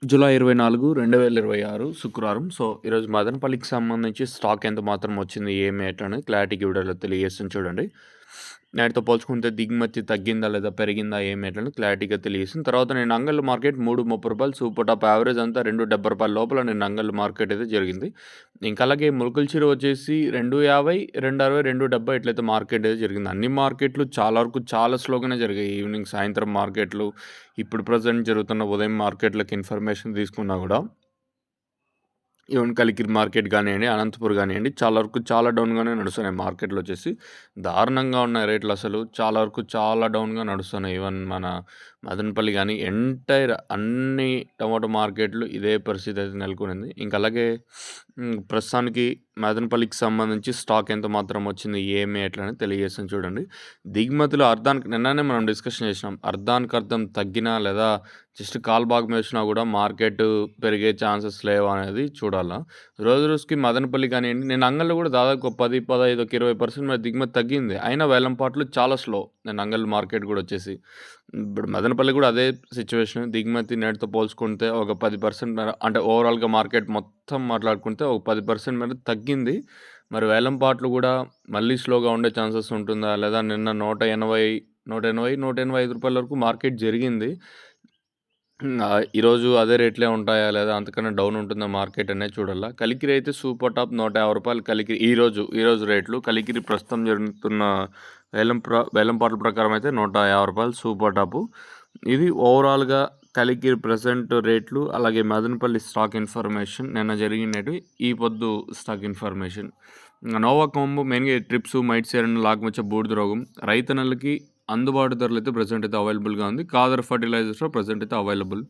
July 24, 2026 శుక్రవారం. So, ఈరోజు మదనపల్లికి సంబంధించి స్టాక్ ఎంత మాత్రం వచ్చింది, ఏమి ఎట్లా అనేది క్లారిటీగా వీడియోలో తెలియజేస్తాను చూడండి. నేటితో పోల్చుకుంటే దిగుమతి తగ్గిందా లేదా పెరిగిందా ఏమి ఎట్లా అనేది క్లారిటీగా తెలియజేస్తుంది. తర్వాత నేను అంగళ్ళ మార్కెట్ రూ. 3.30 సూపర్ టాప్ యావరేజ్ అంతా రూ. 2.70 లోపల నేను అంగళ్ళ మార్కెట్ అయితే జరిగింది. ఇంకా అలాగే ములకల చిరు వచ్చేసి 2.50, 2.60, 2.70 ఇట్లయితే మార్కెట్ అయితే జరిగింది. అన్ని మార్కెట్లు చాలా వరకు చాలా స్లోగానే జరిగాయి. ఈవినింగ్ సాయంత్రం మార్కెట్లు ఇప్పుడు ప్రెజెంట్ జరుగుతున్న ఉదయం మార్కెట్‌లకి ఇన్ఫర్మేషన్ తీసుకున్నా గూడా, ఈవెన్ కలికిరి మార్కెట్ గానియండి, అనంతపూర్ గానియండి, చాలా వరకు చాలా డౌన్‌గానే నడుస్తున్నాయి మార్కెట్‌లొచ్చేసి. దారుణంగా ఉన్నాయి రేట్లసలు. చాలా వరకు చాలా డౌన్‌గా నడుస్తున్నాయి. ఈవెన్ మన మదనపల్లి గాని, ఎంటైర్ అన్ని టమాటో మార్కెట్‌లు ఇదే పరిస్థితి అయితే నెలకొనింది. ఇంక అలాగే ప్రస్తుతానికి మదనపల్లికి సంబంధించి స్టాక్ ఎంత మాత్రం వచ్చింది, ఏమి, ఎట్లా అనేది తెలియజేస్తాను చూడండి. దిగుమతులు అర్ధానికి నిన్ననే మనం డిస్కషన్ చేసినాం. అర్ధానికర్థం తగ్గినా లేదా జస్ట్ కాలు భాగం వేసినా కూడా మార్కెట్ పెరిగే ఛాన్సెస్ లేవా అనేది చూడాలా. రోజు రోజుకి మదనపల్లి కానియండి, నేను అంగళ్ళు కూడా దాదాపు 10, 15, 20% మీద దిగుమతి తగ్గింది. అయినా వేలంపాట్లు చాలా స్లో. నేను అంగళ్ళు మార్కెట్ కూడా వచ్చేసి ఇప్పుడు మదనపల్లి కూడా అదే సిచ్యువేషన్. దిగుమతి నేటితో పోల్చుకుంటే ఒక 10% మేర, అంటే ఓవరాల్‌గా మార్కెట్ మొత్తం మాట్లాడుకుంటే ఒక 10% మేర తగ్గింది. మరి వేలంపాట్లు కూడా మళ్ళీ స్లోగా ఉండే ఛాన్సెస్ ఉంటుందా? లేదా నిన్న 180, 180, రూ. 185 వరకు మార్కెట్ జరిగింది. ఈరోజు అదే రేట్లే ఉంటాయా? లేదా అంతకన్నా డౌన్ ఉంటుందా మార్కెట్ అనేది చూడాలా. కలికిరి అయితే సూపర్ టాప్ రూ. 150 కలికిరి ఈరోజు రేట్లు. కలికిరి ప్రస్తుతం జరుగుతున్న వేలంపాట్ల ప్రకారం అయితే రూ. 150 సూపర్ టాపు. ఇది ఓవరాల్‌గా కలికిరి ప్రెజెంట్ రేట్లు, అలాగే మదనపల్లి స్టాక్ ఇన్ఫర్మేషన్ నిన్న జరిగినటివి, ఈ పొద్దు స్టాక్ ఇన్ఫర్మేషన్. నోవా కాంబో మెయిన్‌గా ట్రిప్స్, మైట్స్ ఐరన్, లాక్మచ్చ, బూడిద రోగం రైతన్నలకి అందుబాటు ధరలైతే ప్రెజెంట్ అయితే అవైలబుల్‌గా ఉంది. కాదర్ ఫర్టిలైజర్స్‌లో ప్రెజెంట్ అయితే అవైలబుల్.